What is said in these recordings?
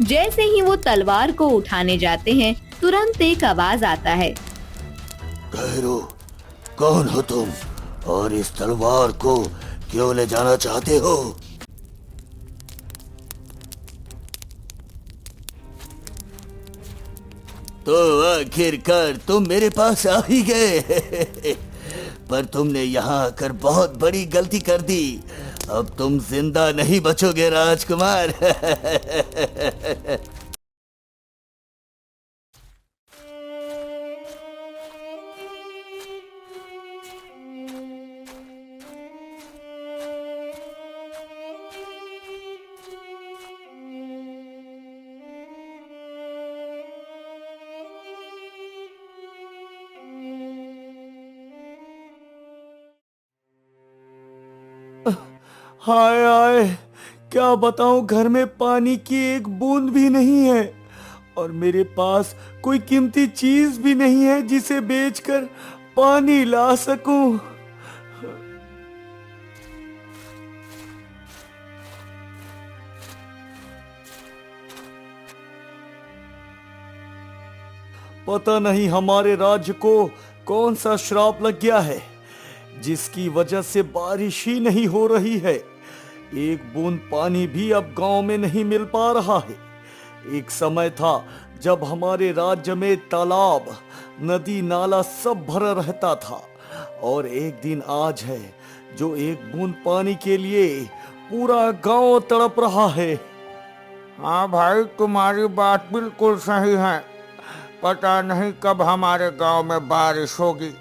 जैसे ही वो तलवार को उठाने जाते हैं, तुरंत एक आवाज आता है। गहरो, कौन हो तुम और इस तलवार को क्यों ले जाना चाहते हो? तो आखिरकार तुम मेरे पास आ ही गए। पर तुमने यहाँ आकर बहुत बड़ी गलती कर दी। अब तुम जिंदा नहीं बचोगे राजकुमार। हाय हाय, क्या बताऊं, घर में पानी की एक बूंद भी नहीं है और मेरे पास कोई कीमती चीज भी नहीं है जिसे बेचकर पानी ला सकूं। पता नहीं हमारे राज्य को कौन सा श्राप लग गया है जिसकी वजह से बारिश ही नहीं हो रही है। एक बूंद पानी भी अब गांव में नहीं मिल पा रहा है। एक समय था जब हमारे राज्य में तालाब, नदी, नाला सब भरा रहता था और एक दिन आज है जो एक बूंद पानी के लिए पूरा गांव तड़प रहा है। हाँ भाई, तुम्हारी बात बिल्कुल सही है। पता नहीं कब हमारे गांव में बारिश होगी।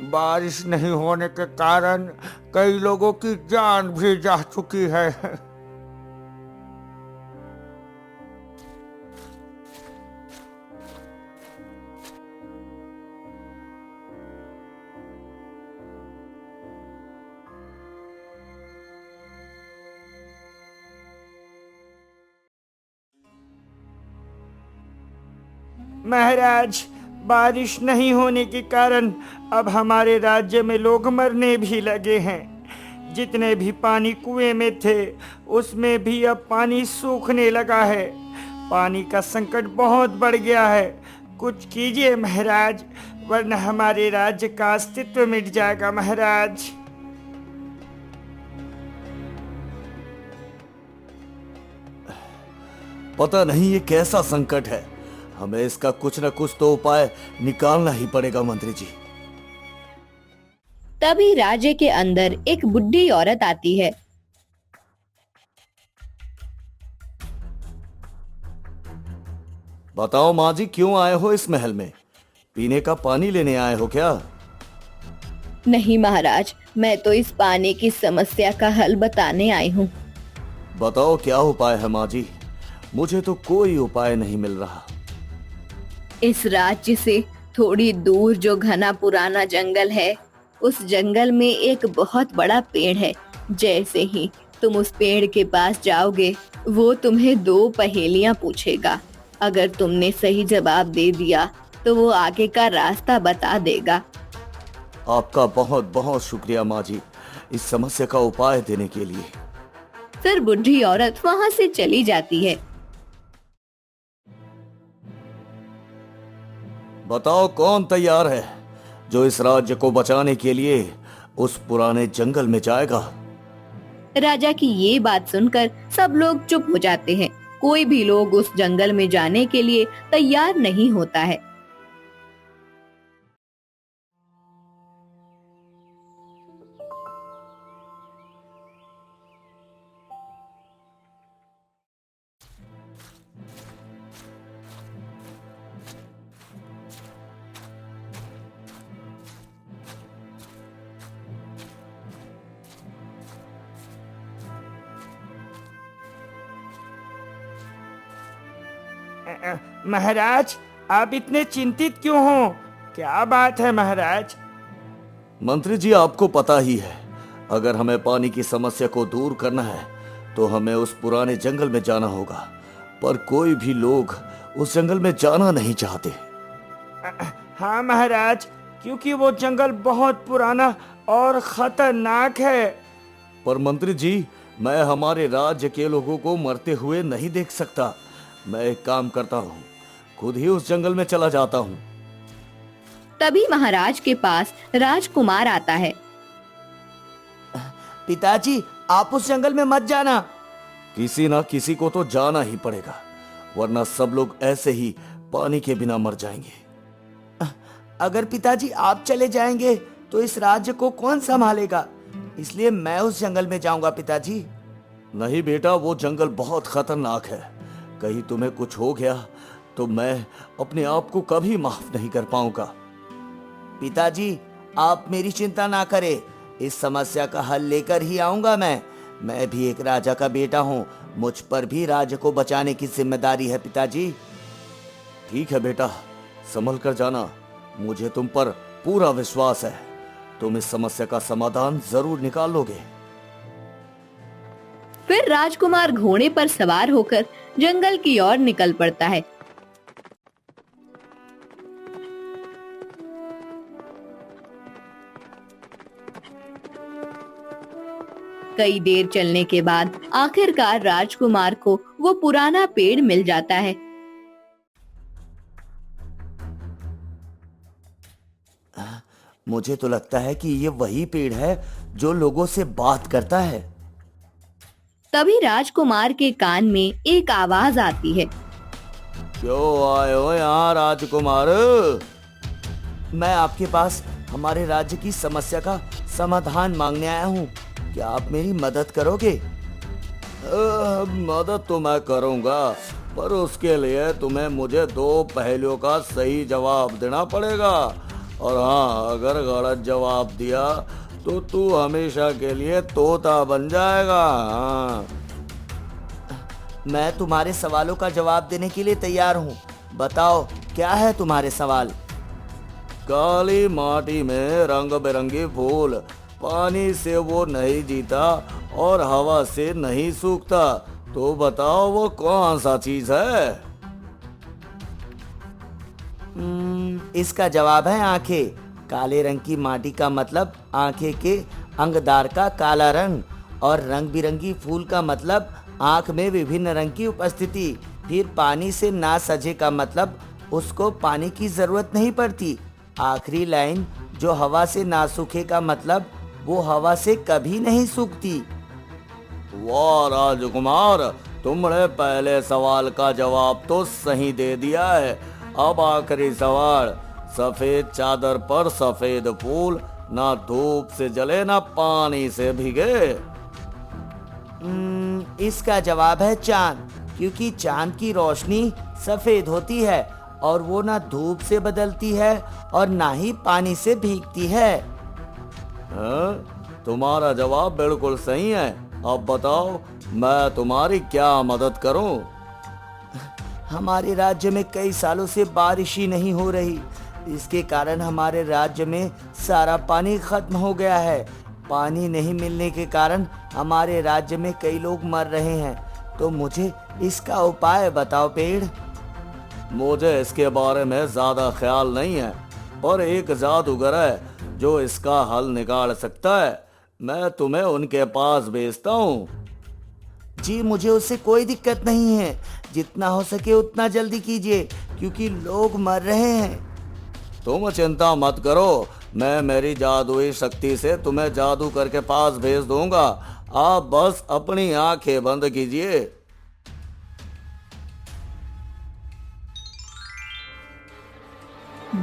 बारिश नहीं होने के कारण कई लोगों की जान भी जा चुकी है। महाराज, बारिश नहीं होने के कारण अब हमारे राज्य में लोग मरने भी लगे हैं। जितने भी पानी कुएं में थे उसमें भी अब पानी सूखने लगा है। पानी का संकट बहुत बढ़ गया है। कुछ कीजिए महाराज, वरना हमारे राज्य का अस्तित्व मिट जाएगा महाराज। पता नहीं ये कैसा संकट है, हमें इसका कुछ न कुछ तो उपाय निकालना ही पड़ेगा मंत्री जी। तभी राज्य के अंदर एक बुढ़ी औरत आती है। बताओ माँ जी, क्यों आए हो इस महल में? पीने का पानी लेने आए हो क्या? नहीं महाराज, मैं तो इस पानी की समस्या का हल बताने आई हूँ। बताओ क्या उपाय है माँ जी, मुझे तो कोई उपाय नहीं मिल रहा। इस राज्य से थोड़ी दूर जो घना पुराना जंगल है, उस जंगल में एक बहुत बड़ा पेड़ है। जैसे ही तुम उस पेड़ के पास जाओगे, वो तुम्हें 2 पहेलियां पूछेगा। अगर तुमने सही जवाब दे दिया तो वो आगे का रास्ता बता देगा। आपका बहुत बहुत शुक्रिया माँ जी, इस समस्या का उपाय देने के लिए। फिर बुढ़ी औरत वहाँ से चली जाती है। बताओ कौन तैयार है जो इस राज्य को बचाने के लिए उस पुराने जंगल में जाएगा? राजा की ये बात सुनकर सब लोग चुप हो जाते हैं। कोई भी लोग उस जंगल में जाने के लिए तैयार नहीं होता है। महाराज, आप इतने चिंतित क्यों हो? क्या बात है महाराज? मंत्री जी, आपको पता ही है, अगर हमें पानी की समस्या को दूर करना है तो हमें उस पुराने जंगल में जाना होगा। पर कोई भी लोग उस जंगल में जाना नहीं चाहते। हाँ महाराज, क्योंकि वो जंगल बहुत पुराना और खतरनाक है। पर मंत्री जी, मैं हमारे राज्य के लोगों को मरते हुए नहीं देख सकता। मैं एक काम करता हूँ, खुद ही उस जंगल में चला जाता हूँ। तभी महाराज के पास राजकुमार आता है। पिताजी, आप उस जंगल में मत जाना। किसी ना किसी को तो जाना ही पड़ेगा, वरना सब लोग ऐसे ही पानी के बिना मर जाएंगे। अगर पिताजी आप चले जाएंगे तो इस राज्य को कौन संभालेगा? इसलिए मैं उस जंगल में जाऊंगा पिताजी। नहीं बेटा, वो जंगल बहुत खतरनाक है। कहीं तुम्हें कुछ हो गया तो मैं अपने आप को कभी माफ नहीं कर पाऊंगा। पिताजी, आप मेरी चिंता ना करें, इस समस्या का हल लेकर ही आऊंगा मैं भी एक राजा का बेटा हूँ, मुझ पर भी राज्य को बचाने की जिम्मेदारी है पिताजी। ठीक है बेटा, संभल कर जाना, मुझे तुम पर पूरा विश्वास है। तुम इस समस्या का समाधान जरूर निकाल लोगे। फिर राजकुमार घोड़े पर सवार होकर जंगल की ओर निकल पड़ता है। कई देर चलने के बाद आखिरकार राजकुमार को वो पुराना पेड़ मिल जाता है। मुझे तो लगता है कि ये वही पेड़ है जो लोगों से बात करता है। तभी राजकुमार के कान में एक आवाज आती है। क्यों आए हो यहाँ राजकुमार? मैं आपके पास हमारे राज्य की समस्या का समाधान मांगने आया हूँ, क्या आप मेरी मदद करोगे? मदद तो मैं करूँगा, पर उसके लिए तुम्हें मुझे 2 पहेलियों का सही जवाब देना पड़ेगा। और हाँ, अगर गलत जवाब दिया तो तू हमेशा के लिए तोता बन जाएगा। हाँ। मैं तुम्हारे सवालों का जवाब देने के लिए तैयार हूँ, बताओ क्या है तुम्हारे सवाल? काली माटी में रंग बिरंगे फूल, पानी से वो नहीं जीता और हवा से नहीं सूखता, तो बताओ वो कौन सा चीज है? इसका जवाब है आंखें। काले रंग की माटी का मतलब आंखें के अंगदार का काला रंग, और रंग बिरंगी फूल का मतलब आंख में विभिन्न रंग की उपस्थिति। फिर पानी से ना सजे का मतलब उसको पानी की जरूरत नहीं पड़ती। आखिरी लाइन जो हवा से ना सूखे का मतलब वो हवा से कभी नहीं सूखती। वाह राजकुमार, तुमने पहले सवाल का जवाब तो सही दे दिया है। अब आखिरी सवाल, सफेद चादर पर सफेद फूल, ना धूप से जले ना पानी से भीगे। इसका जवाब है चांद, क्योंकि चांद की रोशनी सफेद होती है और वो ना धूप से बदलती है और ना ही पानी से भीगती है। तुम्हारा जवाब बिल्कुल सही है। अब बताओ मैं तुम्हारी क्या मदद करूं? हमारे राज्य में कई सालों से बारिश ही नहीं हो रही, इसके कारण हमारे राज्य में सारा पानी खत्म हो गया है। पानी नहीं मिलने के कारण हमारे राज्य में कई लोग मर रहे हैं, तो मुझे इसका उपाय बताओ पेड़। मुझे इसके बारे में ज्यादा ख्याल नहीं है, पर एक जादूगर है जो इसका हल निकाल सकता है। मैं तुम्हें उनके पास भेजता हूँ। जी, मुझे उससे कोई दिक्कत नहीं है, जितना हो सके उतना जल्दी कीजिए, क्योंकि लोग मर रहे हैं। तुम चिंता मत करो, मैं मेरी जादुई शक्ति से तुम्हें जादूगर के पास भेज दूंगा। आप बस अपनी आंखें बंद कीजिए।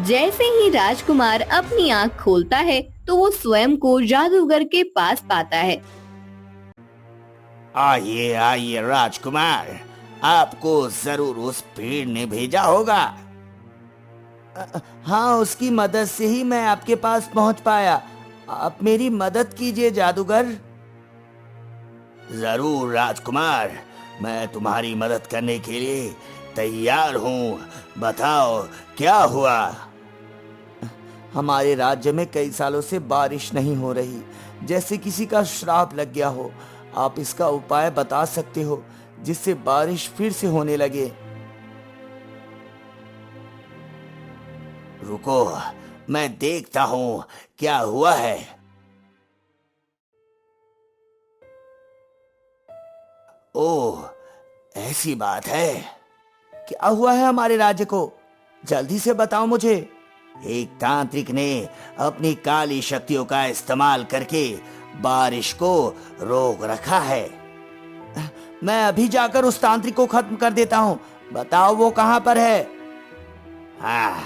जैसे ही राजकुमार अपनी आंख खोलता है तो वो स्वयं को जादूगर के पास पाता है। आइए आइए राजकुमार, आपको जरूर उस पेड़ ने भेजा होगा। हाँ, उसकी मदद से ही मैं आपके पास पहुंच पाया। आप मेरी मदद कीजिए जादूगर। जरूर राजकुमार, मैं तुम्हारी मदद करने के लिए तैयार हूँ। बताओ क्या हुआ? हमारे राज्य में कई सालों से बारिश नहीं हो रही, जैसे किसी का श्राप लग गया हो। आप इसका उपाय बता सकते हो जिससे बारिश फिर से होने लगे? रुको, मैं देखता हूँ क्या हुआ है। ओह, ऐसी बात है। क्या हुआ है हमारे राज्य को? जल्दी से बताओ मुझे। एक तांत्रिक ने अपनी काली शक्तियों का इस्तेमाल करके बारिश को रोक रखा है। मैं अभी जाकर उस तांत्रिक को खत्म कर देता हूँ। बताओ वो कहाँ पर है? हाँ,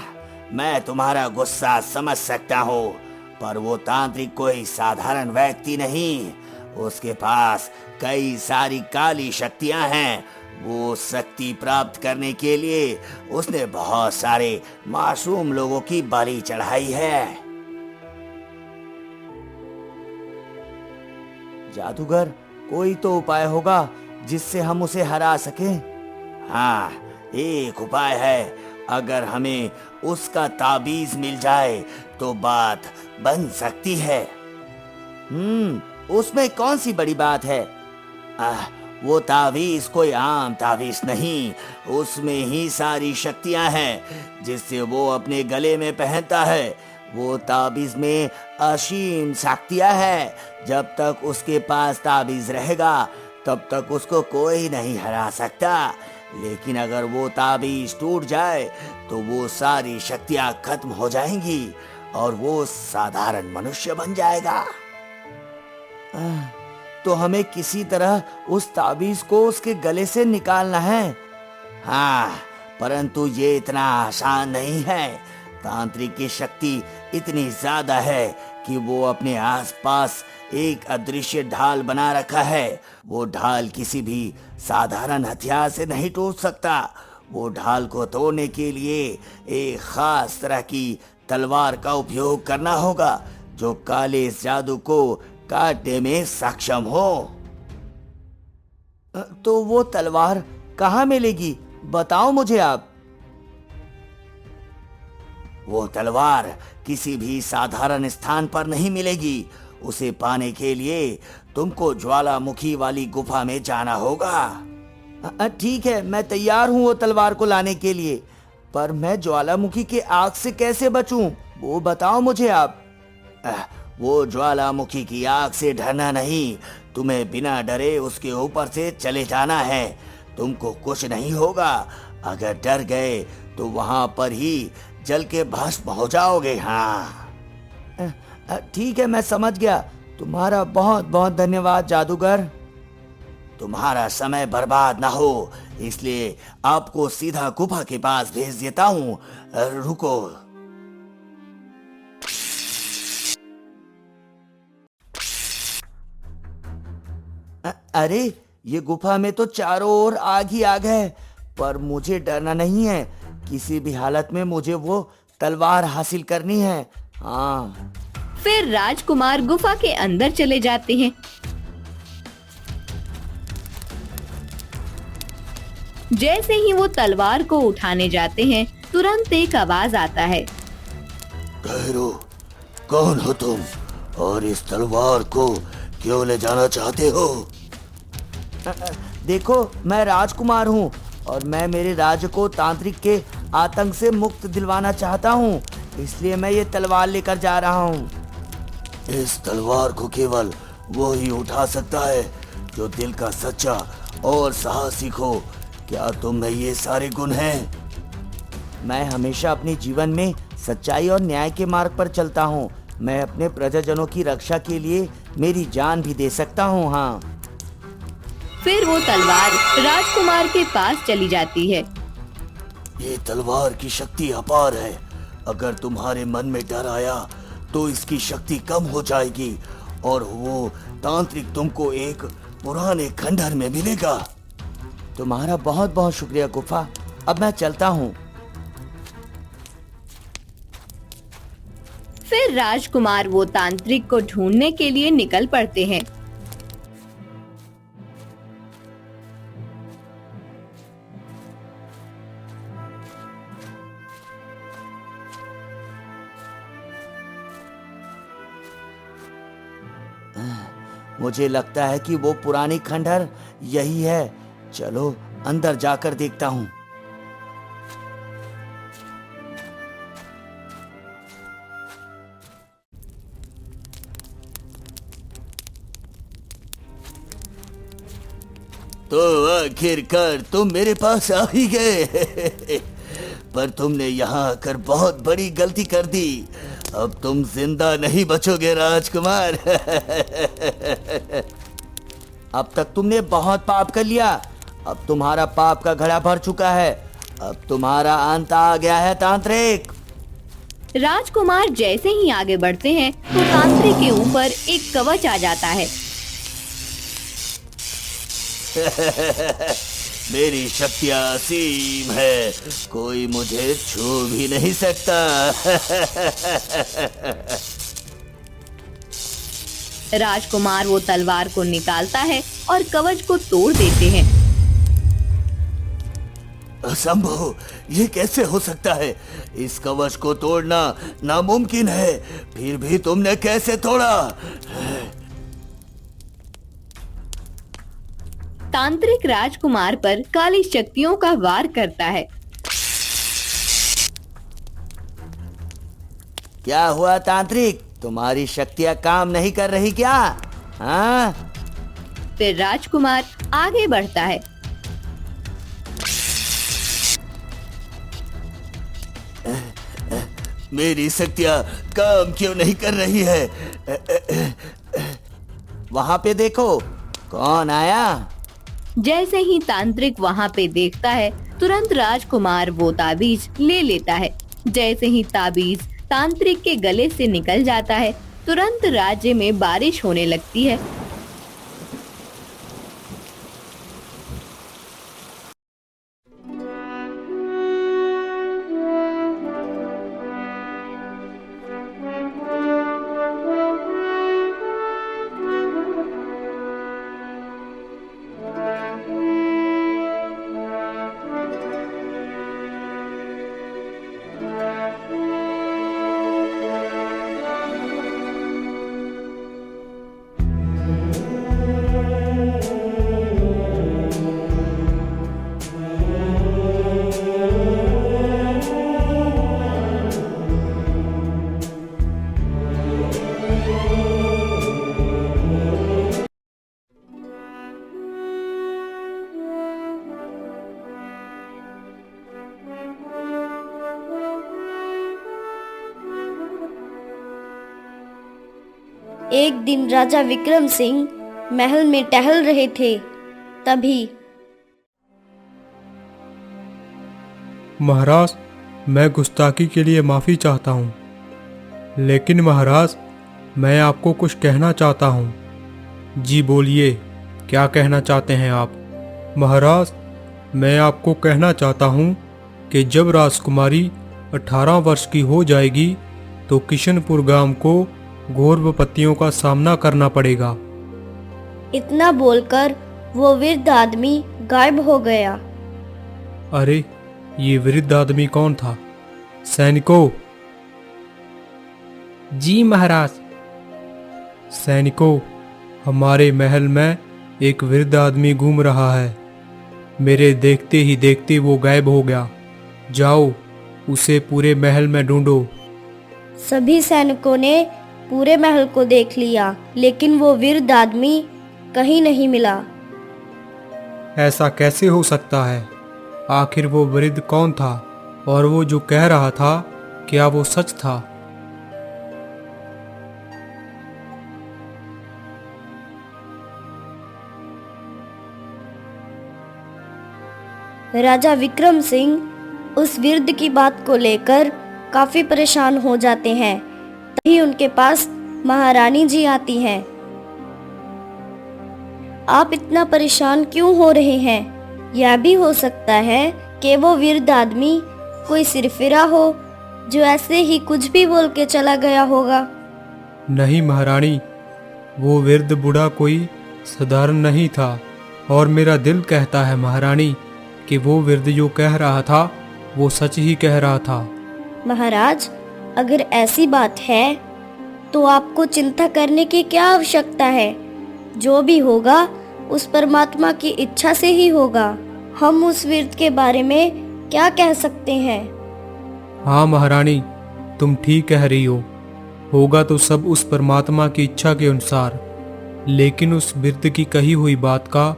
मैं तुम्हारा गुस्सा समझ सकता हूँ, पर वो तांत्रिक कोई साधारण व्यक्ति नहीं। उसके पास कई सारी काली शक्तियां हैं। वो शक्ति प्राप्त करने के लिए उसने बहुत सारे मासूम लोगों की बलि चढ़ाई है। जादूगर, कोई तो उपाय होगा जिससे हम उसे हरा सकें। हाँ, एक उपाय है। अगर हमें उसका ताबीज मिल जाए तो बात बन सकती है। उसमें कौन सी बड़ी बात है? वो ताबीज कोई आम ताबीज नहीं, उसमें ही सारी शक्तियां हैं जिससे वो अपने गले में पहनता है। वो ताबीज में असीम शक्तियां हैं। जब तक उसके पास ताबीज रहेगा तब तक उसको कोई नहीं हरा सकता। लेकिन अगर वो ताबीज टूट जाए तो वो सारी शक्तियां खत्म हो जाएंगी और वो साधारण मनुष्य बन जाएगा। तो हमें किसी तरह उस ताबीज को उसके गले से निकालना है। हाँ, परंतु ये इतना आसान नहीं है। तांत्रिक की शक्ति इतनी ज्यादा है कि वो अपने आसपास एक अदृश्य ढाल बना रखा है। वो ढाल किसी भी साधारण हथियार से नहीं टूट सकता। वो ढाल को तोड़ने के लिए एक खास तरह की तलवार का उपयोग करना होगा जो काले जादू को काटने में सक्षम हो। तो वो तलवार कहाँ मिलेगी? बताओ मुझे आप। वो तलवार किसी भी साधारण स्थान पर नहीं मिलेगी। उसे पाने के लिए तुमको ज्वालामुखी वाली गुफा में जाना होगा। ठीक है, मैं तैयार हूँ वो तलवार को लाने के लिए, पर मैं ज्वालामुखी के आग से कैसे बचूं? वो बताओ मुझे आप। वो ज्वालामुखी की आग से डरना नहीं, तुम्हें बिना डरे उसके ऊपर से चले जाना है। तुमको कुछ नहीं होगा। अगर डर गए तो वहां पर ही जल के भस्म हो जाओगे। हाँ, ठीक है, मैं समझ गया। तुम्हारा बहुत बहुत धन्यवाद जादूगर। तुम्हारा समय बर्बाद ना हो इसलिए आपको सीधा गुफा के पास भेज देता हूँ। रुको। अरे, ये गुफा में तो चारों ओर आग ही आग है, पर मुझे डरना नहीं है। किसी भी हालत में मुझे वो तलवार हासिल करनी है। हाँ। फिर राजकुमार गुफा के अंदर चले जाते हैं। जैसे ही वो तलवार को उठाने जाते हैं, तुरंत एक आवाज आता है। ठहरो, कौन हो तुम और इस तलवार को क्यों ले जाना चाहते हो? देखो, मैं राजकुमार हूँ और मैं मेरे राज्य को तांत्रिक के आतंक से मुक्त दिलवाना चाहता हूँ, इसलिए मैं ये तलवार लेकर जा रहा हूँ। इस तलवार को केवल वो ही उठा सकता है जो दिल का सच्चा और साहसिक हो। क्या तुम में ये सारे गुण हैं? मैं हमेशा अपने जीवन में सच्चाई और न्याय के मार्ग पर चलता हूँ। मैं अपने प्रजाजनों की रक्षा के लिए मेरी जान भी दे सकता हूँ। हाँ। फिर वो तलवार राजकुमार के पास चली जाती है। ये तलवार की शक्ति अपार है। अगर तुम्हारे मन में डर आया तो इसकी शक्ति कम हो जाएगी और वो तांत्रिक तुमको एक पुराने खंडहर में मिलेगा। तुम्हारा बहुत बहुत शुक्रिया गुफा। अब मैं चलता हूँ। फिर राजकुमार वो तांत्रिक को ढूंढने के लिए निकल पड़ते हैं। मुझे लगता है कि वो पुरानी खंडहर यही है। चलो अंदर जाकर देखता हूँ। तो आखिरकार तुम मेरे पास आ ही गए। पर तुमने यहाँ आकर बहुत बड़ी गलती कर दी। अब तुम जिंदा नहीं बचोगे राजकुमार। अब तक तुमने बहुत पाप कर लिया। अब तुम्हारा पाप का घड़ा भर चुका है। अब तुम्हारा अंत आ गया है तांत्रिक। राजकुमार जैसे ही आगे बढ़ते हैं तो तांत्रिक के ऊपर एक कवच आ जाता है। मेरी शक्तियाँ असीम है, कोई मुझे छू भी नहीं सकता। राजकुमार वो तलवार को निकालता है और कवच को तोड़ देते हैं। असंभव, ये कैसे हो सकता है? इस कवच को तोड़ना नामुमकिन है। फिर भी तुमने कैसे तोड़ा? तांत्रिक राजकुमार पर काली शक्तियों का वार करता है। क्या हुआ तांत्रिक? तुम्हारी शक्तियाँ काम नहीं कर रही क्या? हाँ? फिर राजकुमार आगे बढ़ता है। मेरी शक्तियाँ काम क्यों नहीं कर रही है? वहां पे देखो, कौन आया? जैसे ही तांत्रिक वहाँ पे देखता है तुरंत राजकुमार वो ताबीज ले लेता है। जैसे ही ताबीज तांत्रिक के गले से निकल जाता है तुरंत राज्य में बारिश होने लगती है। एक दिन राजा विक्रम सिंह महल में टहल रहे थे। तभी महाराज, मैं गुस्ताखी के लिए माफ़ी चाहता हूँ, लेकिन महाराज मैं आपको कुछ कहना चाहता हूँ। जी बोलिए, क्या कहना चाहते हैं आप? महाराज, मैं आपको कहना चाहता हूँ कि जब राजकुमारी 18 वर्ष की हो जाएगी तो किशनपुर गांव को घोर विपत्तियों का सामना करना पड़ेगा। इतना बोलकर वो वृद्ध आदमी गायब हो गया। अरे, ये वृद्ध आदमी कौन था? सैनिकों! जी महाराज। सैनिकों, हमारे महल में एक वृद्ध आदमी घूम रहा है। मेरे देखते ही देखते वो गायब हो गया। जाओ, उसे पूरे महल में ढूंढो। सभी सैनिकों ने पूरे महल को देख लिया, लेकिन वो वृद्ध आदमी कहीं नहीं मिला। ऐसा कैसे हो सकता है? आखिर वो वृद्ध कौन था? और वो जो कह रहा था, क्या वो सच था? राजा विक्रम सिंह उस वृद्ध की बात को लेकर काफी परेशान हो जाते हैं। तभी उनके पास महारानी जी आती हैं। आप इतना परेशान क्यों हो रहे हैं? यह भी हो सकता है कि वो वृद्ध आदमी कोई सिरफिरा हो जो ऐसे ही कुछ भी बोल के चला गया होगा। नहीं महारानी, वो वृद्ध बूढ़ा कोई साधारण नहीं था, और मेरा दिल कहता है महारानी कि वो वृद्ध जो कह रहा था वो सच ही कह रहा था। महाराज, अगर ऐसी बात है तो आपको चिंता करने की क्या आवश्यकता है? जो भी होगा उस परमात्मा की इच्छा से ही होगा। हम उस वृद्ध के बारे में क्या कह सकते हैं? हाँ महारानी, तुम ठीक कह रही हो। होगा तो सब उस परमात्मा की इच्छा के अनुसार, लेकिन उस वृद्ध की कही हुई बात का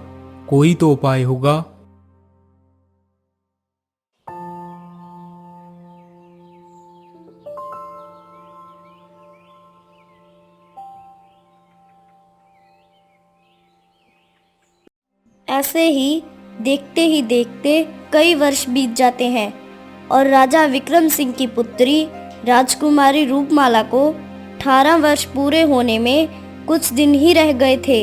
कोई तो उपाय होगा। ऐसे ही देखते कई वर्ष बीत जाते हैं और राजा विक्रम सिंह की पुत्री राजकुमारी रूपमाला को 18 वर्ष पूरे होने में कुछ दिन ही रह गए थे।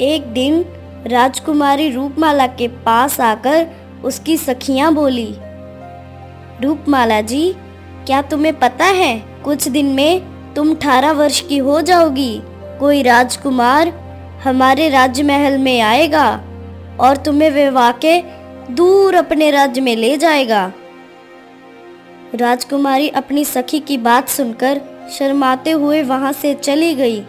एक दिन राजकुमारी रूपमाला के पास आकर उसकी सखियां बोली, रूपमाला जी, क्या तुम्हें पता है कुछ दिन में तुम 18 वर्ष की हो जाओगी। कोई राजकुमार हमारे राजमहल में आएगा और तुम्हें विवाह के दूर अपने राज्य में ले जाएगा। राजकुमारी अपनी सखी की बात सुनकर शर्माते हुए वहां से चली गई।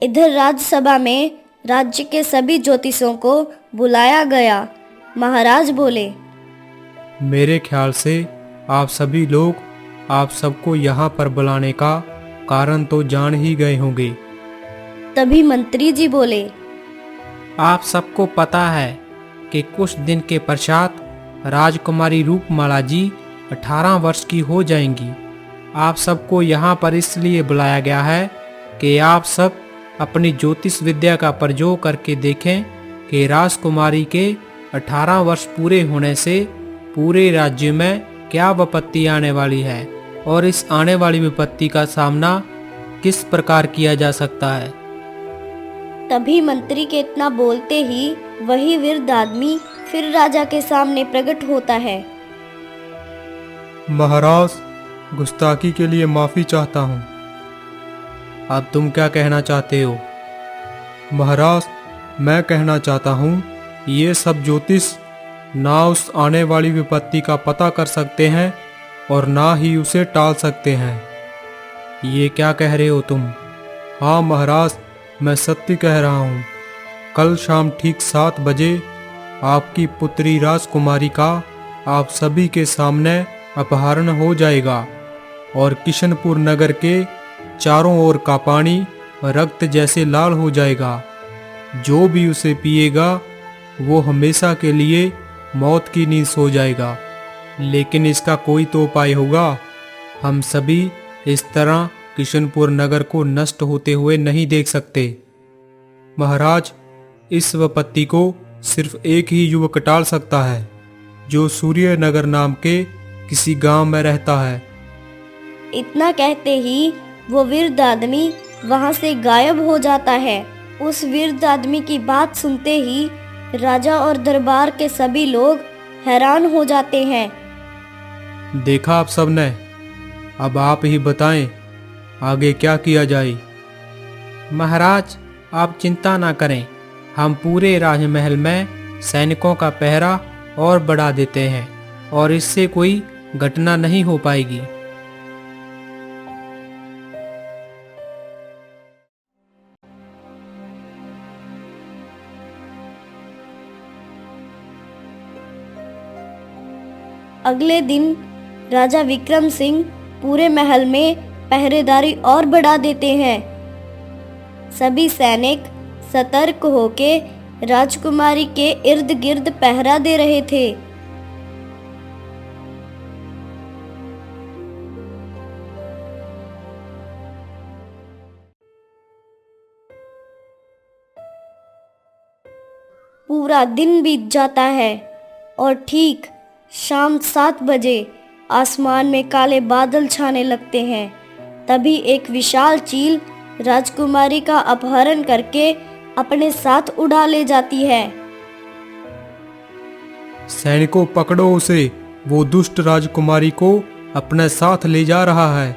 इधर राज्यसभा में राज्य के सभी ज्योतिषों को बुलाया गया। महाराज बोले, मेरे ख्याल से आप सभी लोग आप सबको यहाँ पर बुलाने का कारण तो जान ही गए होंगे। तभी मंत्री जी बोले, आप सबको पता है कि कुछ दिन के पश्चात राजकुमारी रूपमाला जी 18 वर्ष की हो जाएंगी। आप सबको यहाँ पर इसलिए बुलाया गया है कि आप सब अपनी ज्योतिष विद्या का प्रयोग करके देखें कि राजकुमारी के 18 वर्ष पूरे होने से पूरे राज्य में क्या विपत्ति आने वाली है और इस आने वाली विपत्ति का सामना किस प्रकार किया जा सकता है। तभी मंत्री के इतना बोलते ही वही वृद्ध आदमी फिर राजा के सामने प्रकट होता है। महाराज, गुस्ताखी के लिए माफी चाहता हूँ। अब तुम क्या कहना चाहते हो? महाराज, मैं कहना चाहता हूँ ये सब ज्योतिष ना उस आने वाली विपत्ति का पता कर सकते हैं और ना ही उसे टाल सकते हैं। ये क्या कह रहे हो तुम? हाँ महाराज, मैं सत्य कह रहा हूँ। कल शाम ठीक 7 बजे आपकी पुत्री राजकुमारी का आप सभी के सामने अपहरण हो जाएगा और किशनपुर नगर के चारों ओर का पानी रक्त जैसे लाल हो जाएगा। जो भी उसे पिएगा वो हमेशा के लिए मौत की नींद सो जाएगा। लेकिन इसका कोई तो उपाय होगा। हम सभी इस तरह किशनपुर नगर को नष्ट होते हुए नहीं देख सकते। महाराज, इस विपत्ति को सिर्फ एक ही युवक टाल सकता है जो सूर्य नगर नाम के किसी गांव में रहता है। इतना कहते ही वो वृद्ध आदमी वहां से गायब हो जाता है। उस वृद्ध आदमी की बात सुनते ही राजा और दरबार के सभी लोग हैरान हो जाते हैं। देखा आप सबने, अब आप ही बताएं आगे क्या किया जाए। महाराज, आप चिंता ना करें, हम पूरे राजमहल में सैनिकों का पहरा और बढ़ा देते हैं और इससे कोई घटना नहीं हो पाएगी। अगले दिन राजा विक्रम सिंह पूरे महल में पहरेदारी और बढ़ा देते हैं। सभी सैनिक सतर्क होके राजकुमारी के इर्द गिर्द पहरा दे रहे थे। पूरा दिन बीत जाता है और ठीक शाम 7 बजे आसमान में काले बादल छाने लगते हैं। तभी एक विशाल चील राजकुमारी का अपहरण करके अपने साथ उड़ा ले जाती है। सैनिकों, पकड़ो उसे, वो दुष्ट राजकुमारी को अपने साथ ले जा रहा है।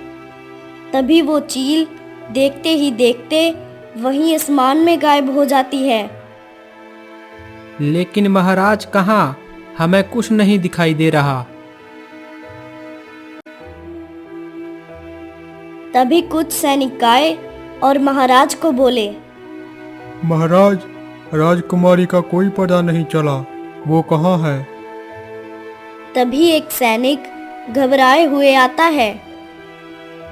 तभी वो चील देखते ही देखते वहीं आसमान में गायब हो जाती है। लेकिन महाराज, कहाँ? हमें कुछ नहीं दिखाई दे रहा। तभी कुछ सैनिक आए और महाराज को बोले, महाराज, राजकुमारी का कोई पता नहीं चला, वो कहाँ है? तभी एक सैनिक घबराए हुए आता है।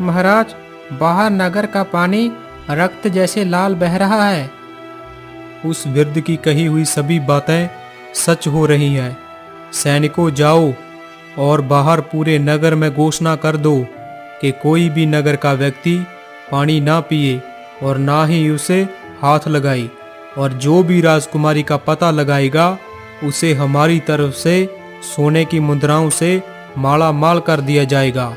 महाराज, बाहर नगर का पानी रक्त जैसे लाल बह रहा है। उस वृद्ध की कही हुई सभी बातें सच हो रही हैं। सैनिकों, जाओ और बाहर पूरे नगर में घोषणा कर दो कि कोई भी नगर का व्यक्ति पानी ना पिए और ना ही उसे हाथ लगाए, और जो भी राजकुमारी का पता लगाएगा उसे हमारी तरफ से सोने की मुद्राओं से माला माल कर दिया जाएगा।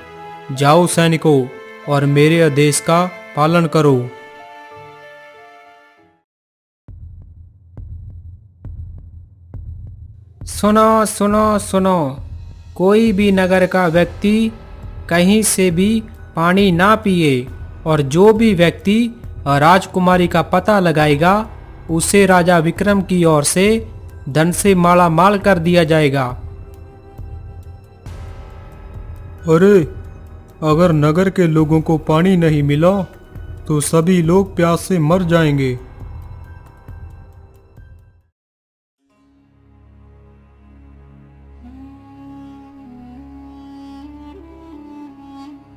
जाओ सैनिकों और मेरे आदेश का पालन करो। सुनो सुनो सुनो, कोई भी नगर का व्यक्ति कहीं से भी पानी ना पिए, और जो भी व्यक्ति राजकुमारी का पता लगाएगा उसे राजा विक्रम की ओर से धन से माला माल कर दिया जाएगा। अरे, अगर नगर के लोगों को पानी नहीं मिला तो सभी लोग प्यास से मर जाएंगे।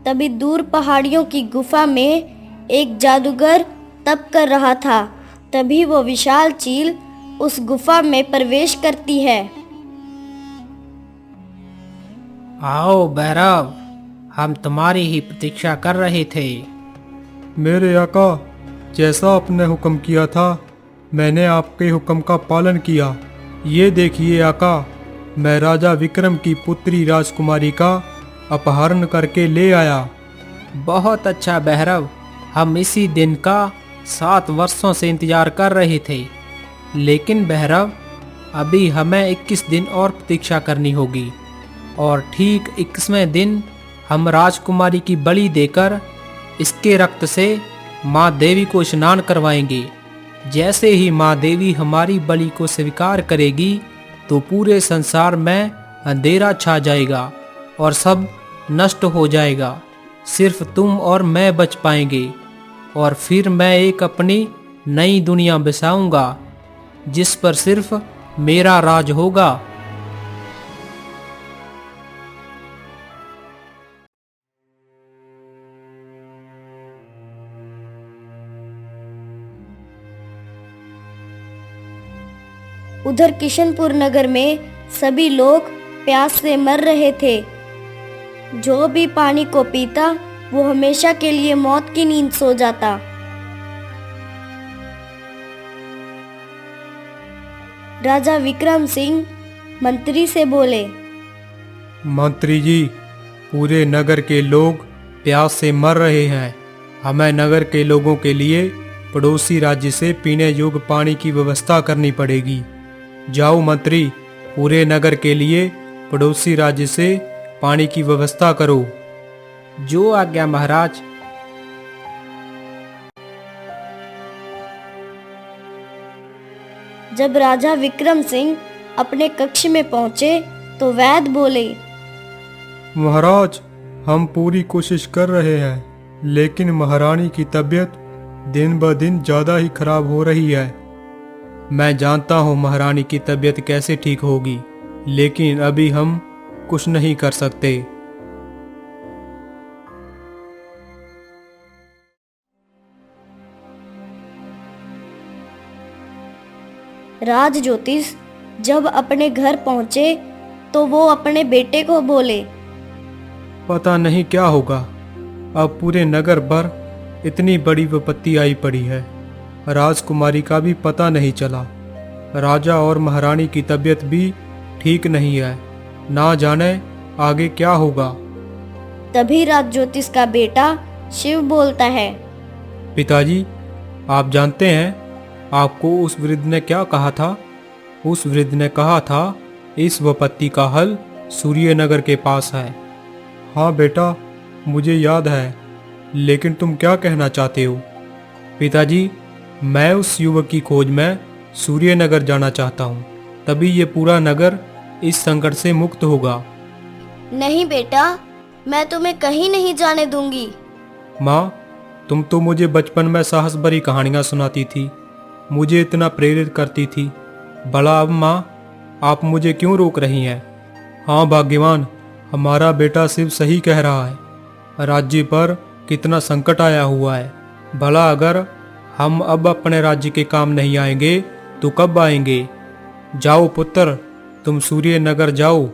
तभी दूर पहाड़ियों की गुफा में एक जादूगर तप कर रहा था। तभी वो विशाल चील उस गुफा में प्रवेश करती है। आओ भैरव, हम तुम्हारी ही प्रतीक्षा कर रहे थे। मेरे आका, जैसा आपने हुक्म किया था मैंने आपके हुक्म का पालन किया। ये देखिए आका, मैं राजा विक्रम की पुत्री राजकुमारी का अपहरण करके ले आया। बहुत अच्छा भैरव, हम इसी दिन का 7 वर्षों से इंतजार कर रहे थे। लेकिन भैरव, अभी हमें 21 दिन और प्रतीक्षा करनी होगी, और ठीक 21वें दिन हम राजकुमारी की बलि देकर इसके रक्त से माँ देवी को स्नान करवाएंगे। जैसे ही माँ देवी हमारी बलि को स्वीकार करेगी तो पूरे संसार में अंधेरा छा जाएगा और सब नष्ट हो जाएगा। सिर्फ तुम और मैं बच पाएंगे, और फिर मैं एक अपनी नई दुनिया बसाऊंगा जिस पर सिर्फ मेरा राज होगा। उधर किशनपुर नगर में सभी लोग प्यास से मर रहे थे। जो भी पानी को पीता वो हमेशा के लिए मौत की नींद सो जाता। राजा विक्रम सिंह मंत्री से बोले, मंत्री जी, पूरे नगर के लोग प्यास से मर रहे हैं। हमें नगर के लोगों के लिए पड़ोसी राज्य से पीने योग्य पानी की व्यवस्था करनी पड़ेगी। जाओ मंत्री, पूरे नगर के लिए पड़ोसी राज्य से पानी की व्यवस्था करो। जो आज्ञा महाराज। जब राजा विक्रम सिंह अपने कक्ष में पहुंचे तो वैद्य बोले, महाराज, हम पूरी कोशिश कर रहे हैं, लेकिन महारानी की तबीयत दिन ब दिन ज्यादा ही खराब हो रही है। मैं जानता हूँ महारानी की तबीयत कैसे ठीक होगी, लेकिन अभी हम कुछ नहीं कर सकते। राज ज्योतिष जब अपने घर पहुंचे तो वो अपने बेटे को बोले, पता नहीं क्या होगा, अब पूरे नगर पर इतनी बड़ी विपत्ति आई पड़ी है। राजकुमारी का भी पता नहीं चला। राजा और महारानी की तबीयत भी ठीक नहीं है। ना जाने आगे क्या होगा। तभी राज ज्योतिष का बेटा शिव बोलता है, पिताजी, आप जानते हैं आपको उस वृद्ध ने क्या कहा था? उस वृद्ध ने कहा था इस विपत्ति का हल सूर्यनगर के पास है। हाँ बेटा, मुझे याद है, लेकिन तुम क्या कहना चाहते हो? पिताजी, मैं उस युवक की खोज में सूर्यनगर जाना चाहता हूँ, तभी ये पूरा नगर इस संकट से मुक्त होगा। नहीं बेटा, मैं तुम्हें कहीं नहीं जाने दूंगी। माँ, तुम तो मुझे बचपन में साहस भरी कहानियाँ सुनाती थी, मुझे इतना प्रेरित करती थी। भला अब माँ, आप मुझे क्यों रोक रही हैं? हाँ भाग्यवान, हमारा बेटा शिव सही कह रहा है। राज्य पर कितना संकट आया हुआ है। भला अगर हम अब अपने राज्य के काम नहीं आएंगे तो कब आएंगे। जाओ पुत्र, तुम सूर्य नगर जाओ।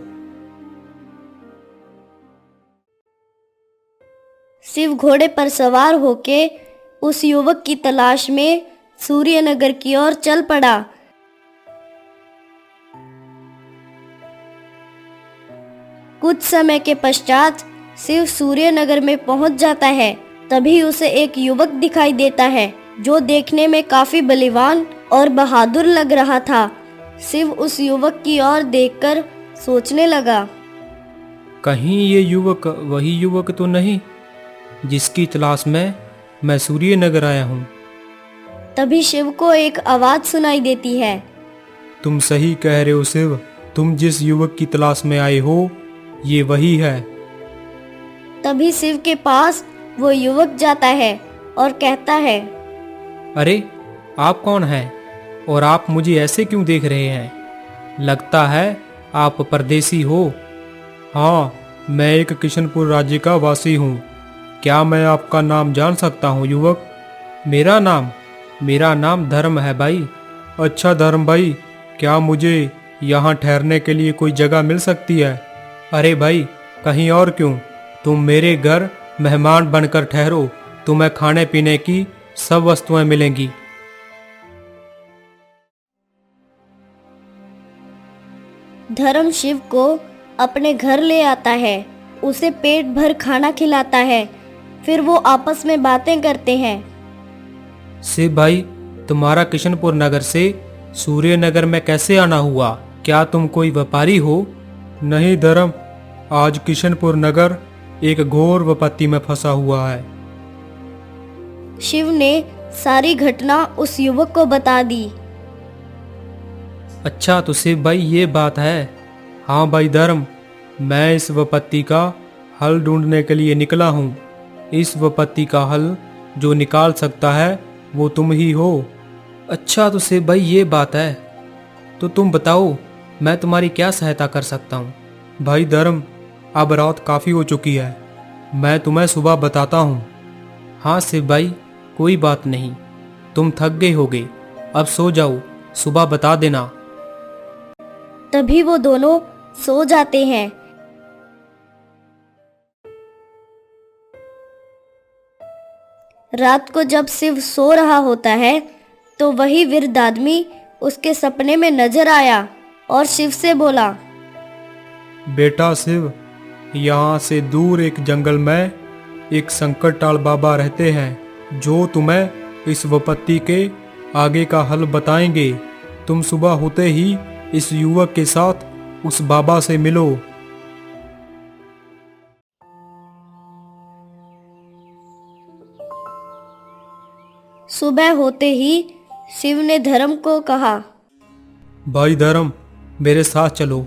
शिव घोड़े पर सवार होके उस युवक की तलाश में सूर्यनगर की ओर चल पड़ा। कुछ समय के पश्चात शिव सूर्यनगर में पहुंच जाता है। तभी उसे एक युवक दिखाई देता है जो देखने में काफी बलवान और बहादुर लग रहा था। शिव उस युवक की ओर देखकर सोचने लगा, कहीं ये युवक वही युवक तो नहीं जिसकी तलाश में मैं सूर्य नगर आया हूँ। तभी शिव को एक आवाज सुनाई देती है। तुम सही कह रहे हो शिव, तुम जिस युवक की तलाश में आए हो ये वही है। तभी शिव के पास वो युवक जाता है और कहता है, अरे आप कौन हैं और आप मुझे ऐसे क्यों देख रहे हैं? लगता है आप परदेसी हो। हाँ, मैं एक किशनपुर राज्य का वासी हूँ। क्या मैं आपका नाम जान सकता हूँ युवक? मेरा नाम धर्म है भाई। अच्छा धर्म भाई, क्या मुझे यहाँ ठहरने के लिए कोई जगह मिल सकती है? अरे भाई, कहीं और क्यों, तुम मेरे घर मेहमान बनकर ठहरो। तुम्हें खाने पीने की सब वस्तुएं मिलेंगी। धर्म शिव को अपने घर ले आता है, उसे पेट भर खाना खिलाता है। फिर वो आपस में बातें करते हैं। शिव भाई, तुम्हारा किशनपुर नगर से सूर्य नगर में कैसे आना हुआ? क्या तुम कोई व्यापारी हो? नहीं धर्म, आज किशनपुर नगर एक घोर विपत्ति में फंसा हुआ है। शिव ने सारी घटना उस युवक को बता दी। अच्छा तो शिव भाई ये बात है। हाँ भाई धर्म, मैं इस विपत्ति का हल ढूंढने के लिए निकला हूँ। इस विपत्ति का हल जो निकाल सकता है वो तुम ही हो। अच्छा तो शिव भाई ये बात है, तो तुम बताओ मैं तुम्हारी क्या सहायता कर सकता हूँ? भाई धर्म, अब रात काफ़ी हो चुकी है, मैं तुम्हें सुबह बताता हूँ। हाँ शिव भाई, कोई बात नहीं, तुम थक गए होगे, अब सो जाओ, सुबह बता देना। तभी वो दोनों सो जाते हैं। रात को जब शिव सो रहा होता है तो वही वृद्ध आदमी उसके सपने में नजर आया और शिव से बोला, बेटा शिव, यहाँ से दूर एक जंगल में एक संकटटाल बाबा रहते हैं जो तुम्हें इस विपत्ति के आगे का हल बताएंगे। तुम सुबह होते ही इस युवक के साथ उस बाबा से मिलो। सुबह होते ही शिव ने धर्म को कहा, भाई धर्म, मेरे साथ चलो,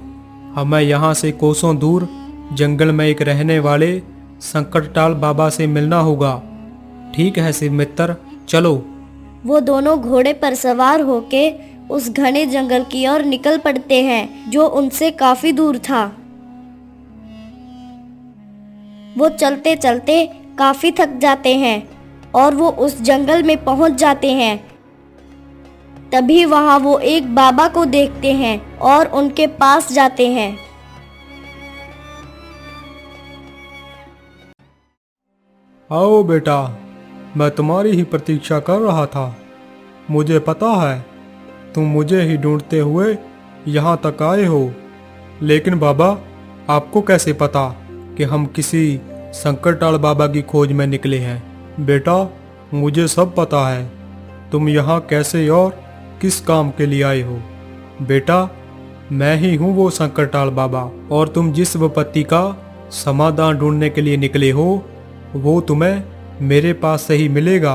हमें यहाँ से कोसों दूर जंगल में एक रहने वाले संकटटाल बाबा से मिलना होगा। ठीक है शिव मित्र, चलो। वो दोनों घोड़े पर सवार होके उस घने जंगल की ओर निकल पड़ते हैं जो उनसे काफी दूर था। वो चलते चलते काफी थक जाते हैं और वो उस जंगल में पहुंच जाते हैं। तभी वहां वो एक बाबा को देखते हैं और उनके पास जाते हैं। आओ बेटा, मैं तुम्हारी ही प्रतीक्षा कर रहा था। मुझे पता है तुम मुझे ही ढूंढते हुए यहाँ तक आए हो, लेकिन बाबा, आपको कैसे पता कि हम किसी संकटटाल बाबा की खोज में निकले हैं? बेटा, मुझे सब पता है तुम यहाँ कैसे और किस काम के लिए आए हो। बेटा, मैं ही हूँ वो संकटटाल बाबा, और तुम जिस विपत्ति का समाधान ढूंढने के लिए निकले हो वो तुम्हें मेरे पास से ही मिलेगा।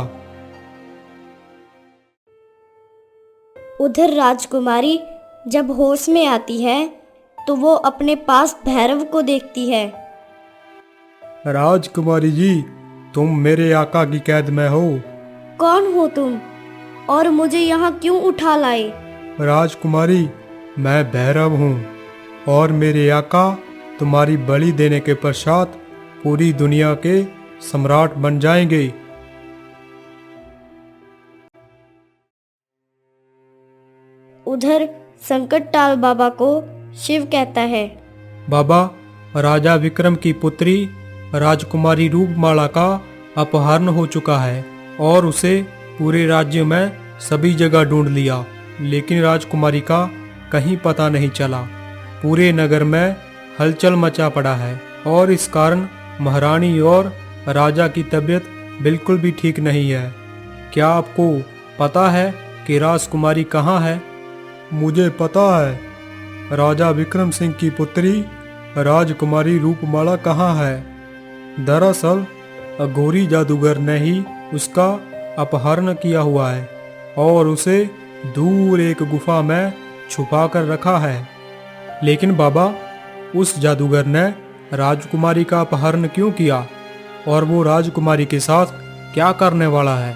उधर राजकुमारी जब होश में आती है तो वो अपने पास भैरव को देखती है। राजकुमारी जी, तुम मेरे आका की कैद में हो। कौन हो तुम और मुझे यहाँ क्यों उठा लाए? राजकुमारी, मैं भैरव हूँ और मेरे आका तुम्हारी बलि देने के पश्चात पूरी दुनिया के सम्राट बन जाएंगे। उधर संकटटाल बाबा को शिव कहता है, बाबा, राजा विक्रम की पुत्री राजकुमारी रूपमाला का अपहरण हो चुका है और उसे पूरे राज्य में सभी जगह ढूंढ लिया, लेकिन राजकुमारी का कहीं पता नहीं चला। पूरे नगर में हलचल मचा पड़ा है और इस कारण महारानी और राजा की तबीयत बिल्कुल भी ठीक नहीं है। क्या आपको पता है कि राजकुमारी कहाँ है? मुझे पता है। राजा विक्रम सिंह की पुत्री राजकुमारी रूपमाला कहाँ है? दरअसल अघोरी जादूगर ने ही उसका अपहरण किया हुआ है और उसे दूर एक गुफा में छुपा कर रखा है। लेकिन बाबा, उस जादूगर ने राजकुमारी का अपहरण क्यों किया और वो राजकुमारी के साथ क्या करने वाला है?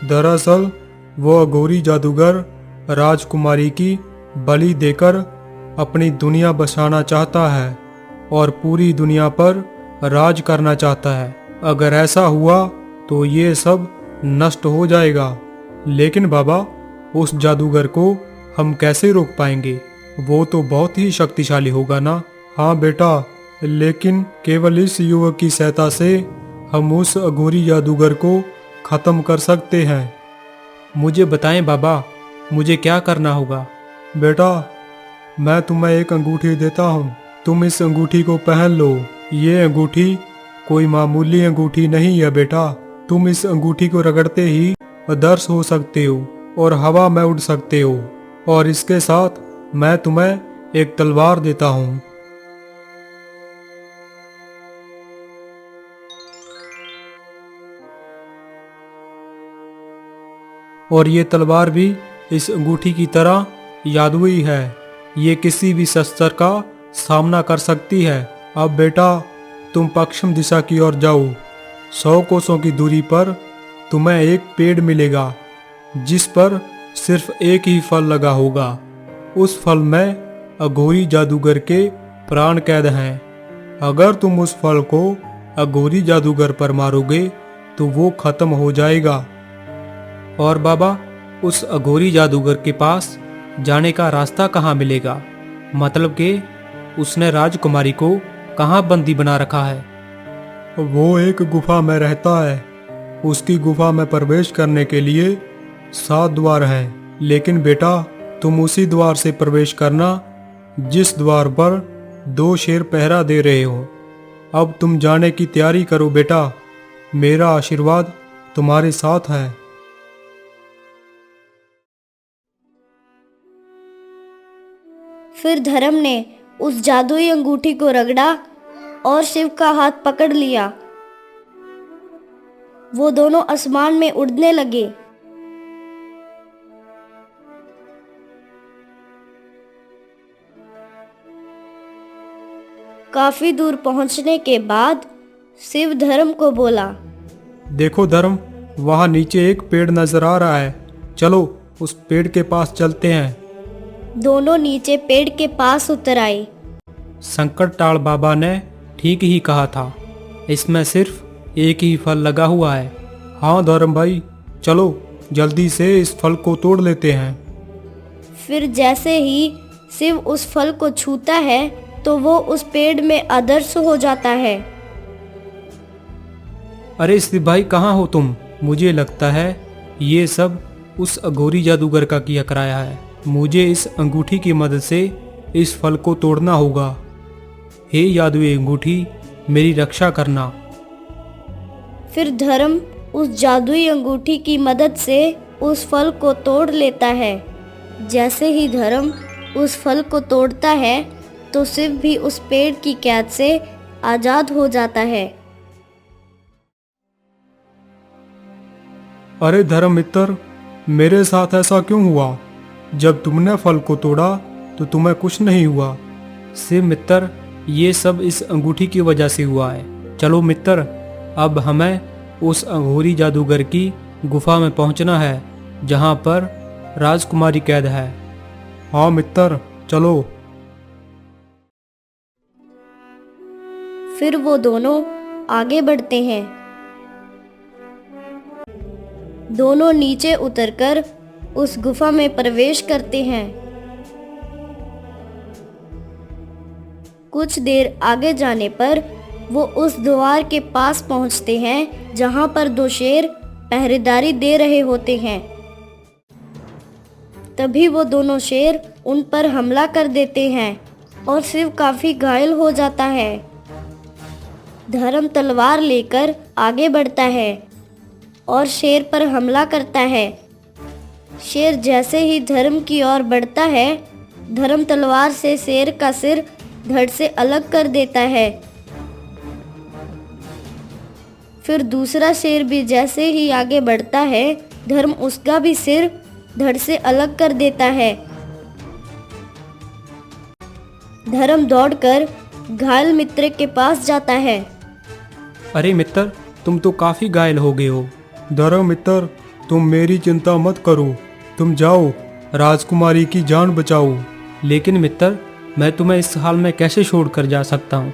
दरअसल वो अघोरी जादूगर राजकुमारी की बलि देकर अपनी दुनिया बसाना चाहता है और पूरी दुनिया पर राज करना चाहता है। अगर ऐसा हुआ तो ये सब नष्ट हो जाएगा। लेकिन बाबा, उस जादूगर को हम कैसे रोक पाएंगे? वो तो बहुत ही शक्तिशाली होगा ना? हाँ बेटा, लेकिन केवल इस युवक की सहायता से हम उस अघोरी जादूगर को खत्म कर सकते हैं। मुझे बताएं बाबा, मुझे क्या करना होगा? बेटा, मैं तुम्हें एक अंगूठी देता हूँ, तुम इस अंगूठी को पहन लो। ये अंगूठी कोई मामूली अंगूठी नहीं है बेटा। तुम इस अंगूठी को रगड़ते ही अदृश्य हो सकते हो और हवा में उड़ सकते हो। और इसके साथ मैं तुम्हें एक तलवार देता हूँ। और ये तलवार भी इस अंगूठी की तरह जादुई है। ये किसी भी शस्त्र का सामना कर सकती है। अब बेटा, तुम पश्चिम दिशा की ओर जाओ। 100 कोसों की दूरी पर तुम्हें एक पेड़ मिलेगा जिस पर सिर्फ एक ही फल लगा होगा। उस फल में अघोरी जादूगर के प्राण कैद हैं। अगर तुम उस फल को अघोरी जादूगर पर मारोगे तो वो खत्म हो जाएगा। और बाबा, उस अघोरी जादूगर के पास जाने का रास्ता कहाँ मिलेगा? मतलब कि उसने राजकुमारी को कहाँ बंदी बना रखा है? वो एक गुफा में रहता है। उसकी गुफा में प्रवेश करने के लिए 7 द्वार हैं। लेकिन बेटा, तुम उसी द्वार से प्रवेश करना जिस द्वार पर 2 शेर पहरा दे रहे हो। अब तुम जाने की तैयारी करो बेटा। मेरा आशीर्वाद तुम्हारे साथ है। फिर धर्म ने उस जादुई अंगूठी को रगड़ा और शिव का हाथ पकड़ लिया। वो दोनों आसमान में उड़ने लगे। काफी दूर पहुंचने के बाद शिव धर्म को बोला, देखो धर्म, वहां नीचे एक पेड़ नजर आ रहा है। चलो उस पेड़ के पास चलते हैं। दोनों नीचे पेड़ के पास उतर आए। संकटटाल बाबा ने ठीक ही कहा था, इसमें सिर्फ एक ही फल लगा हुआ है। हाँ धर्म भाई, चलो जल्दी से इस फल को तोड़ लेते हैं। फिर जैसे ही शिव उस फल को छूता है तो वो उस पेड़ में अदृश्य हो जाता है। अरे शिव भाई, कहाँ हो तुम? मुझे लगता है ये सब उस अघोरी जादूगर का किया कराया है। मुझे इस अंगूठी की मदद से इस फल को तोड़ना होगा। हे जादुई अंगूठी, मेरी रक्षा करना। फिर धर्म उस जादुई अंगूठी की मदद से उस फल को तोड़ लेता है। जैसे ही धर्म उस फल को तोड़ता है तो शिव भी उस पेड़ की कैद से आजाद हो जाता है। अरे धर्म मित्र, मेरे साथ ऐसा क्यों हुआ? जब तुमने फल को तोड़ा तो तुम्हें कुछ नहीं हुआ। शिव मित्र, ये सब इस अंगूठी की वजह से हुआ है। चलो मित्र, अब हमें उस अघोरी जादूगर की गुफा में पहुंचना है जहां पर राजकुमारी कैद है। हाँ मित्र, चलो। फिर वो दोनों आगे बढ़ते हैं। दोनों नीचे उतरकर उस गुफा में प्रवेश करते हैं। कुछ देर आगे जाने पर वो उस द्वार के पास पहुंचते हैं जहां पर दो शेर पहरेदारी दे रहे होते हैं। तभी वो दोनों शेर उन पर हमला कर देते हैं और शिव काफी घायल हो जाता है। धर्म तलवार लेकर आगे बढ़ता है और शेर पर हमला करता है। शेर जैसे ही धर्म की ओर बढ़ता है, धर्म तलवार से शेर का सिर धड़ से अलग कर देता है। फिर दूसरा शेर भी जैसे ही आगे बढ़ता है, धर्म उसका भी सिर धड़ से अलग कर देता है। धर्म दौड़कर घायल मित्र के पास जाता है। अरे मित्र, तुम तो काफी घायल हो गए हो। धर्म मित्र, तुम मेरी चिंता मत करो, तुम जाओ राजकुमारी की जान बचाओ। लेकिन मित्र, मैं तुम्हें इस हाल में कैसे छोड़कर जा सकता हूँ?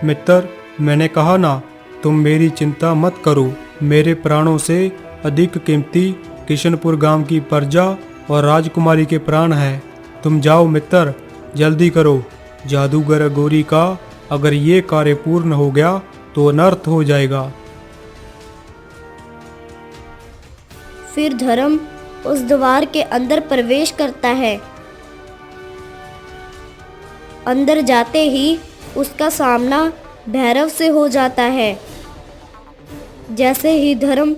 मित्र, मैंने कहा ना, तुम मेरी चिंता मत करो। मेरे प्राणों से अधिक कीमती किशनपुर गांव की प्रजा और राजकुमारी के प्राण हैं। तुम जाओ मित्र, जल्दी करो। जादूगर अघोरी का अगर ये कार्य पूर्ण हो गया तो अनर्थ हो जाएगा। फिर धर्म उस द्वार के अंदर प्रवेश करता है। अंदर जाते ही उसका सामना भैरव से हो जाता है। जैसे ही धर्म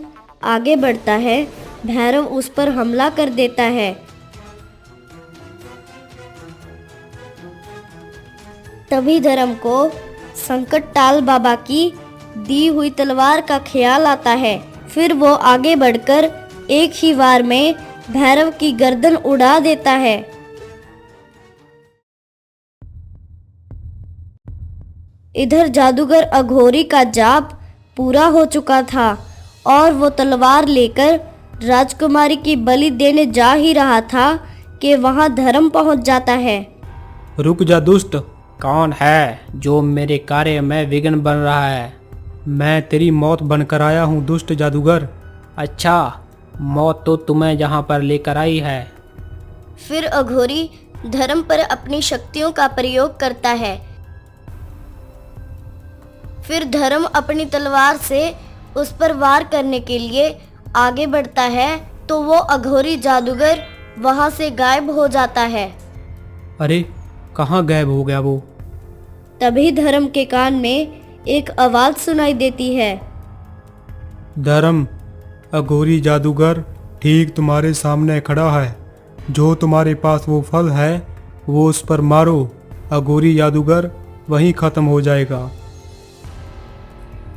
आगे बढ़ता है, भैरव उस पर हमला कर देता है। तभी धर्म को संकट टाल बाबा की दी हुई तलवार का ख्याल आता है। फिर वो आगे बढ़कर एक ही वार में भैरव की गर्दन उड़ा देता है। इधर जादूगर अघोरी का जाप पूरा हो चुका था और वो तलवार लेकर राजकुमारी की बलि देने जा ही रहा था कि वहां धर्म पहुंच जाता है। रुक जा दुष्ट, कौन है जो मेरे कार्य में विघ्न बन रहा है? मैं तेरी मौत बनकर आया हूँ दुष्ट जादूगर। अच्छा, मौत तो तुम्हें यहाँ पर लेकर आई है। फिर अघोरी धर्म पर अपनी शक्तियों का प्रयोग करता है। फिर धर्म अपनी तलवार से उस पर वार करने के लिए आगे बढ़ता है तो वो अघोरी जादूगर वहां से गायब हो जाता है। अरे, कहाँ गायब हो गया वो? तभी धर्म के कान में एक आवाज सुनाई देती है। धर्म, अघोरी जादूगर ठीक तुम्हारे सामने खड़ा है। जो तुम्हारे पास वो फल है वो उस पर मारो, अघोरी जादूगर वहीं खत्म हो जाएगा।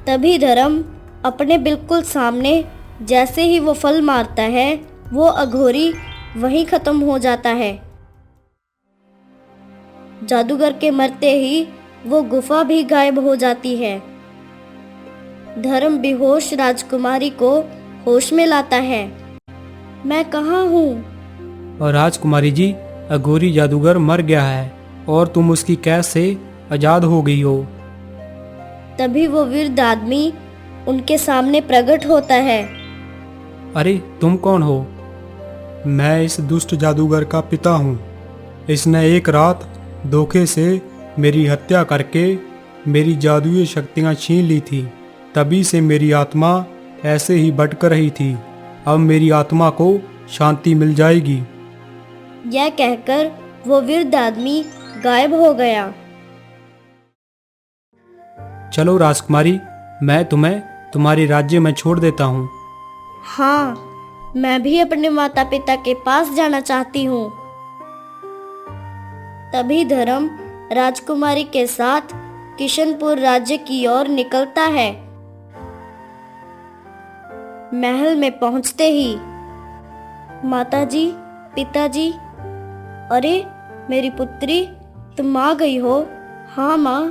तभी धर्म अपने बिल्कुल सामने जैसे ही वो फल मारता है, वो अघोरी वहीं खत्म हो जाता है। जादूगर के मरते ही वो गुफा भी गायब हो जाती है। धर्म बेहोश राजकुमारी को होश में लाता है। मैं कहाँ हूँ? और राजकुमारी जी, अघोरी जादूगर मर गया है और तुम उसकी कैद से आजाद हो गई हो। तभी वो वृद्ध आदमी उनके सामने प्रकट होता है। अरे, तुम कौन हो? मैं इस दुष्ट जादूगर का पिता हूँ। इसने एक रात धोखे से मेरी हत्या करके मेरी जादुई शक्तियाँ छीन ली थी। तभी से मेरी आत्मा ऐसे ही भटक रही थी। अब मेरी आत्मा को शांति मिल जाएगी। यह कहकर वो वृद्ध आदमी गायब हो गया। चलो राजकुमारी, मैं तुम्हें तुम्हारे राज्य में छोड़ देता हूँ। हाँ, मैं भी अपने माता पिता के पास जाना चाहती हूँ। तभी धर्म राजकुमारी के साथ किशनपुर राज्य की ओर निकलता है। महल में पहुंचते ही, माताजी, पिताजी, अरे मेरी पुत्री, तुम आ गई हो? हाँ माँ,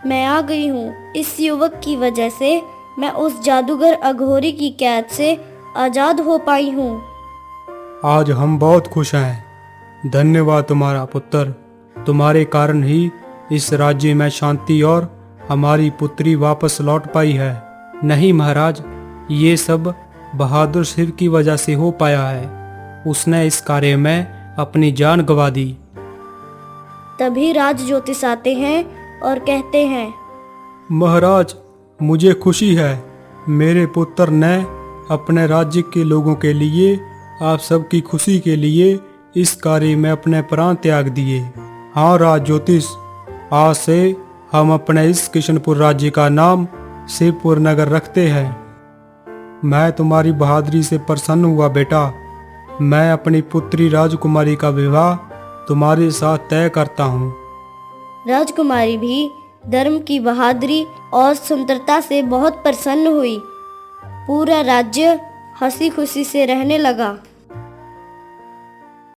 मैं आ गई हूँ। इस युवक की वजह से मैं उस जादूगर अघोरी की कैद से आजाद हो पाई हूँ। आज हम बहुत खुश हैं। धन्यवाद तुम्हारा पुत्र। तुम्हारे कारण ही इस राज्य में शांति और हमारी पुत्री वापस लौट पाई है। नहीं महाराज, ये सब बहादुर शिव की वजह से हो पाया है। उसने इस कार्य में अपनी जान गंवा दी। तभी राज ज्योतिष आते हैं और कहते हैं, महाराज, मुझे खुशी है, मेरे पुत्र ने अपने राज्य के लोगों के लिए, आप सबकी खुशी के लिए इस कार्य में अपने प्राण त्याग दिए। हाँ राज ज्योतिष, आज से हम अपने इस किशनपुर राज्य का नाम शिवपुर नगर रखते हैं। मैं तुम्हारी बहादुरी से प्रसन्न हुआ बेटा। मैं अपनी पुत्री राजकुमारी का विवाह तुम्हारे साथ तय करता हूँ। राजकुमारी भी धर्म की बहादुरी और सुंदरता से बहुत प्रसन्न हुई। पूरा राज्य हंसी खुशी से रहने लगा।